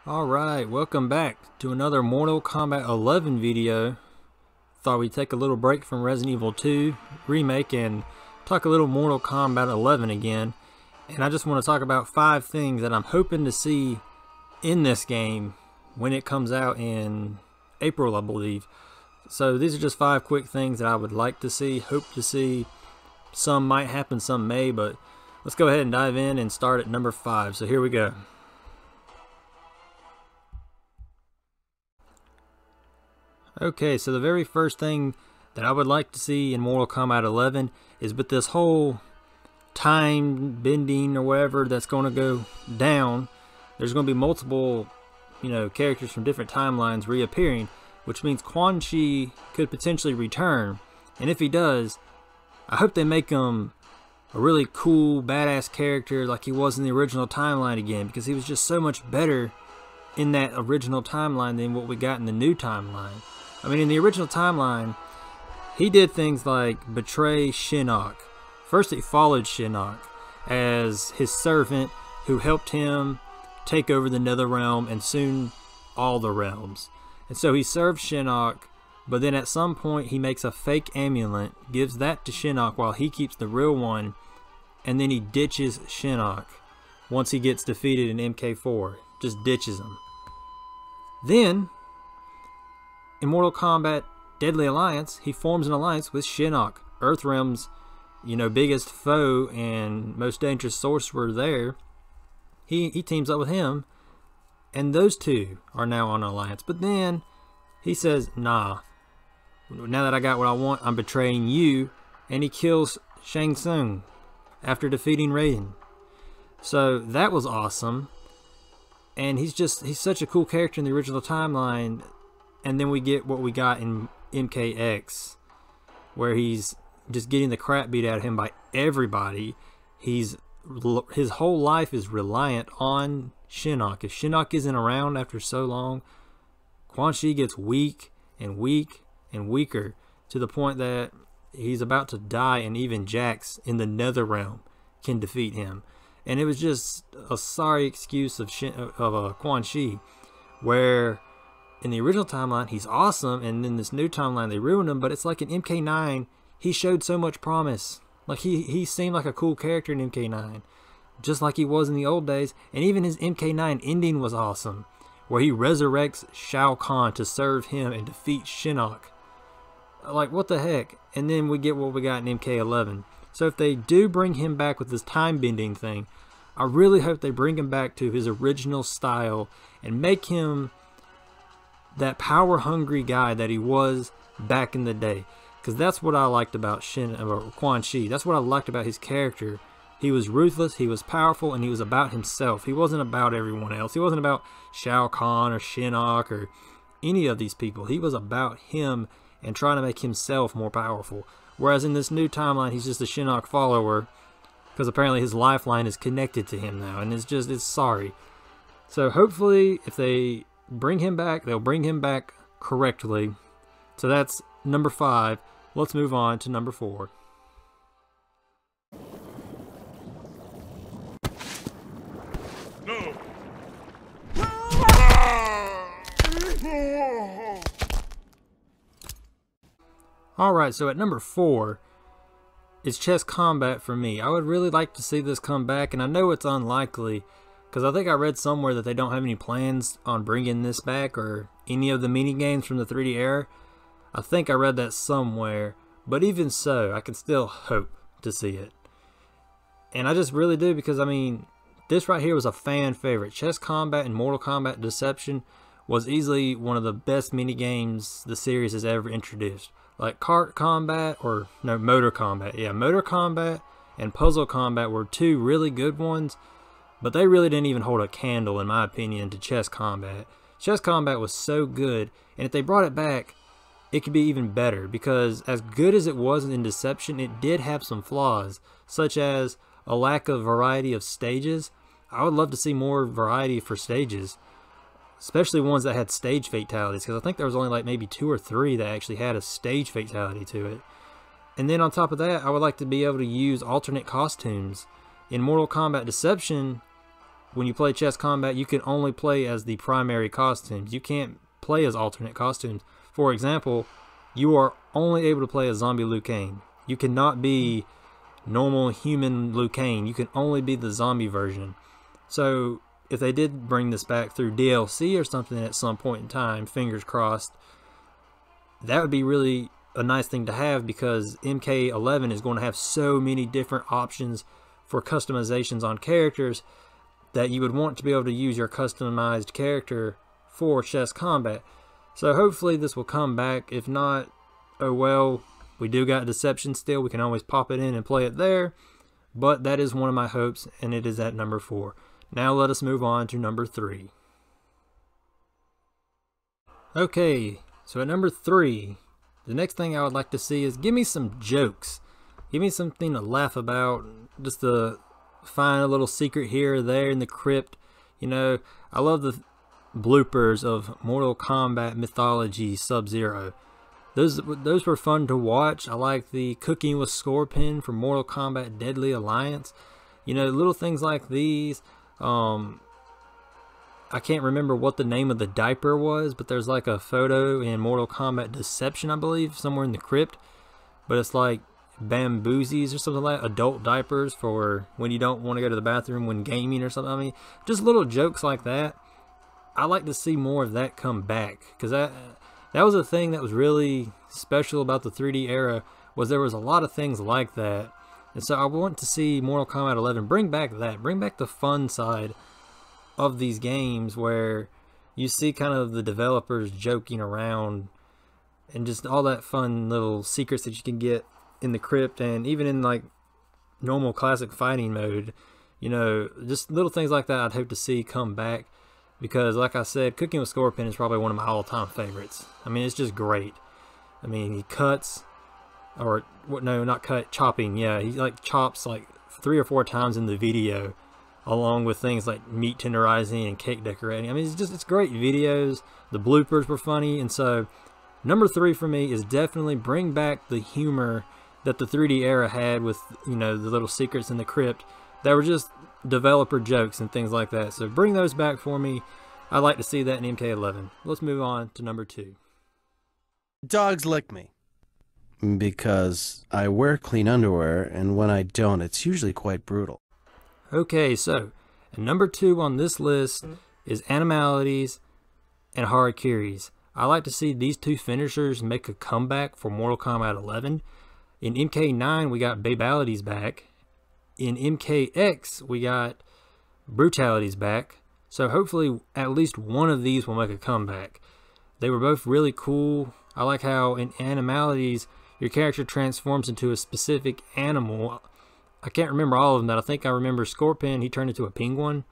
Alright, welcome back to another Mortal Kombat 11 video. Thought we'd take a little break from Resident Evil 2 remake and talk a little Mortal Kombat 11 again. And I just want to talk about 5 things that I'm hoping to see in this game when it comes out in April, I believe. So these are just 5 quick things that I would like to see, hope to see. Some might happen, some may, but let's go ahead and dive in and start at number 5. So here we go. Okay, so the very first thing that I would like to see in Mortal Kombat 11 is with this whole time bending or whatever that's going to go down, there's going to be multiple, characters from different timelines reappearing, which means Quan Chi could potentially return. And if he does, I hope they make him a really cool, badass character like he was in the original timeline again, because he was just so much better in that original timeline than what we got in the new timeline. I mean, in the original timeline, he did things like betray Shinnok. First, he followed Shinnok as his servant who helped him take over the Netherrealm and soon all the realms. And so he served Shinnok, but then at some point he makes a fake amulet, gives that to Shinnok while he keeps the real one, and then he ditches Shinnok once he gets defeated in MK4. Just ditches him. Then, in Mortal Kombat Deadly Alliance, he forms an alliance with Shinnok, Earthrealm's, biggest foe and most dangerous sorcerer there. He teams up with him, and those two are now on an alliance. But then he says, nah, now that I got what I want, I'm betraying you, and he kills Shang Tsung after defeating Raiden. So that was awesome, and he's such a cool character in the original timeline. And then we get what we got in MKX, where he's just getting the crap beat out of him by everybody. His whole life is reliant on Shinnok. If Shinnok isn't around after so long, Quan Chi gets weak and weak and weaker to the point that he's about to die, and even Jax in the Netherrealm can defeat him. And it was just a sorry excuse of Quan Chi, where in the original timeline, he's awesome, and in this new timeline, they ruined him. But it's like in MK9, he showed so much promise. Like, he seemed like a cool character in MK9, just like he was in the old days. And even his MK9 ending was awesome, where he resurrects Shao Kahn to serve him and defeat Shinnok. Like, what the heck? And then we get what we got in MK11. So if they do bring him back with this time-bending thing, I really hope they bring him back to his original style and make him that power-hungry guy that he was back in the day. Because that's what I liked about Quan Chi. That's what I liked about his character. He was ruthless, he was powerful, and he was about himself. He wasn't about everyone else. He wasn't about Shao Kahn or Shinnok or any of these people. He was about him and trying to make himself more powerful. Whereas in this new timeline, he's just a Shinnok follower, because apparently his lifeline is connected to him now, and it's sorry. So hopefully, if they bring him back, they'll bring him back correctly. So that's number 5. Let's move on to number 4. No. Alright, so at number 4 is chess combat for me. I would really like to see this come back, and I know it's unlikely, because I think I read somewhere that they don't have any plans on bringing this back or any of the mini games from the 3D era. I think I read that somewhere, but even so, I can still hope to see it. And I just really do, because I mean, this right here was a fan favorite. Chess combat and Mortal Kombat Deception was easily one of the best mini games the series has ever introduced. Like Motor Kombat. Yeah, Motor Kombat and Puzzle Combat were 2 really good ones. But they really didn't even hold a candle, in my opinion, to chess combat. Chess combat was so good, and if they brought it back, it could be even better, because as good as it was in Deception, it did have some flaws, such as a lack of variety of stages. I would love to see more variety for stages, especially ones that had stage fatalities, because I think there was only like maybe 2 or 3 that actually had a stage fatality to it. And then on top of that, I would like to be able to use alternate costumes. In Mortal Kombat Deception, when you play chess combat, you can only play as the primary costumes. You can't play as alternate costumes. For example, you are only able to play as zombie Liu Kang. You cannot be normal human Liu Kang. You can only be the zombie version. So if they did bring this back through DLC or something at some point in time, fingers crossed, that would be really a nice thing to have, because MK11 is going to have so many different options for customizations on characters that you would want to be able to use your customized character for chess combat. So hopefully this will come back. If not, oh well, we do got Deception still. We can always pop it in and play it there. But that is one of my hopes, and it is at number 4. Now let us move on to number 3. Okay, so at number 3, the next thing I would like to see is give me some jokes. Give me something to laugh about, just to find a little secret here or there in the crypt. You know, I love the bloopers of Mortal Kombat Mythology Sub-Zero. Those were fun to watch. I like the Cooking with Scorpion from Mortal Kombat Deadly Alliance. You know, little things like these. I can't remember what the name of the diaper was, but there's like a photo in Mortal Kombat Deception, I believe, somewhere in the crypt. But it's like bamboozis or something like that, adult diapers for when you don't want to go to the bathroom when gaming or something. I mean, just little jokes like that. I like to see more of that come back, because that was a thing that was really special about the 3D era, was there was a lot of things like that. And so I want to see Mortal Kombat 11 bring back that, bring back the fun side of these games, where you see kind of the developers joking around and just all that fun little secrets that you can get in the crypt, and even in like normal classic fighting mode. You know, just little things like that I'd hope to see come back, because like I said, Cooking with Scorpion is probably one of my all-time favorites. I mean, it's just great. I mean, he cuts, or no, not cut, chopping. Yeah, he like chops like 3 or 4 times in the video, along with things like meat tenderizing and cake decorating. I mean, it's great videos. The bloopers were funny. And so number 3 for me is definitely bring back the humor that the 3D era had, with, you know, the little secrets in the crypt that were just developer jokes and things like that. So bring those back for me. I'd like to see that in MK11. Let's move on to number 2. Dogs lick me. Because I wear clean underwear, and when I don't, it's usually quite brutal. Okay, so and number 2 on this list is Animalities and Harakiris. I like to see these 2 finishers make a comeback for Mortal Kombat 11. In MK9, we got Babalities back. In MKX, we got Brutalities back. So hopefully at least one of these will make a comeback. They were both really cool. I like how in Animalities, your character transforms into a specific animal. I can't remember all of them. That I think I remember Scorpion, he turned into a penguin,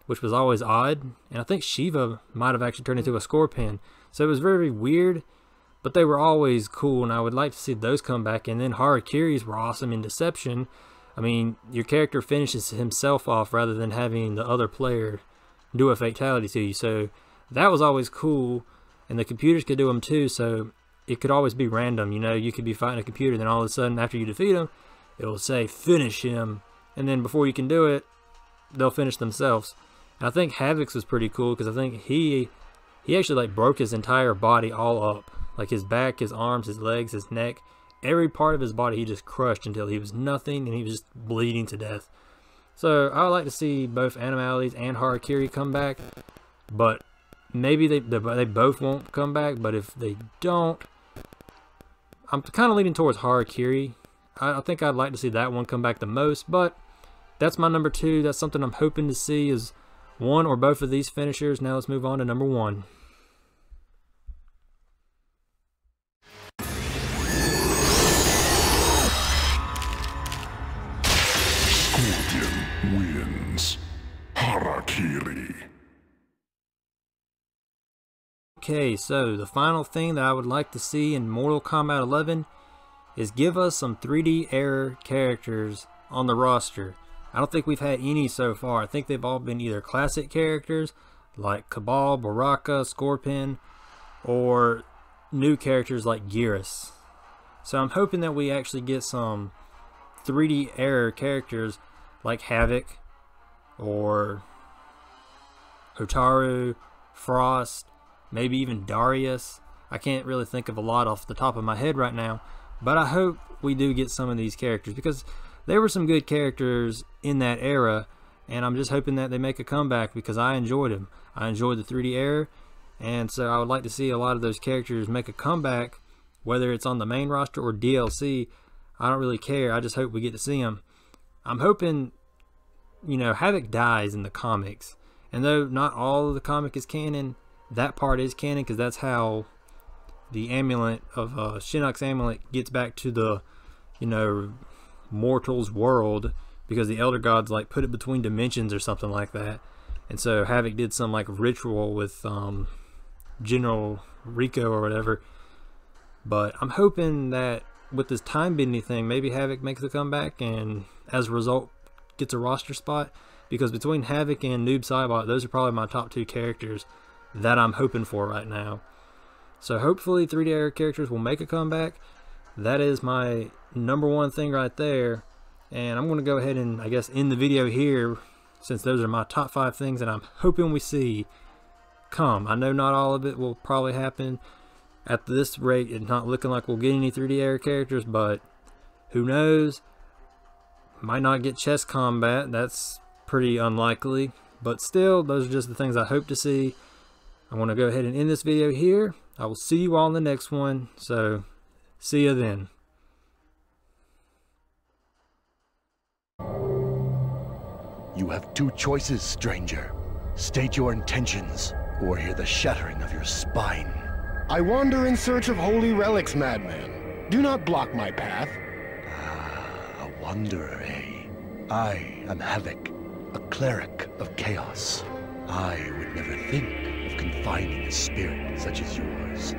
which was always odd. And I think Shiva might have actually turned into a scorpion. So it was very weird, but they were always cool, and I would like to see those come back. And then Harakiris were awesome in Deception. I mean, your character finishes himself off rather than having the other player do a fatality to you. So that was always cool, and the computers could do them too, so it could always be random. You know, you could be fighting a computer, then all of a sudden after you defeat him, it will say finish him, and then before you can do it, they'll finish themselves. And I think Havoc's was pretty cool, because I think he actually like broke his entire body all up, like his back, his arms, his legs, his neck, every part of his body he just crushed until he was nothing, and he was just bleeding to death. So I would like to see both Animalities and Harakiri come back, but maybe they both won't come back. But if they don't, I'm kind of leaning towards Harakiri. I think I'd like to see that one come back the most, but that's my number 2. That's something I'm hoping to see, is one or both of these finishers. Now let's move on to number 1. Scorpion wins. Harakiri. Okay, so the final thing that I would like to see in Mortal Kombat 11 is give us some 3D era characters on the roster. I don't think we've had any so far. I think they've all been either classic characters like Cabal, Baraka, Scorpion, or new characters like Geras. So I'm hoping that we actually get some 3D era characters like Havoc, or Hotaru, Frost, maybe even Darius. I can't really think of a lot off the top of my head right now, but I hope we do get some of these characters, because there were some good characters in that era, and I'm just hoping that they make a comeback, because I enjoyed them. I enjoyed the 3D era, and so I would like to see a lot of those characters make a comeback, whether it's on the main roster or DLC. I don't really care. I just hope we get to see them. I'm hoping, you know, Havoc dies in the comics, and though not all of the comic is canon, that part is canon, because that's how the amulet of Shinnok's amulet gets back to the, you know, mortal's world, because the elder gods like put it between dimensions or something like that. And so Havoc did some like ritual with General Rico or whatever. But I'm hoping that with this time bending thing, maybe Havoc makes a comeback and as a result gets a roster spot, because between Havoc and Noob Saibot, those are probably my top 2 characters that I'm hoping for right now. So hopefully 3D era characters will make a comeback. That is my #1 thing right there. And I'm going to go ahead and, I guess, end the video here, since those are my top 5 things that I'm hoping we see come. I know not all of it will probably happen. At this rate, it's not looking like we'll get any 3D era characters, but who knows? Might not get chess combat. That's pretty unlikely. But still, those are just the things I hope to see. I want to go ahead and end this video here. I will see you all in the next one. So, see you then. You have 2 choices, stranger. State your intentions, or hear the shattering of your spine. I wander in search of holy relics, madman. Do not block my path. Ah, a wanderer, eh? I am Havoc, a cleric of chaos. I would never think of confining a spirit such as yours.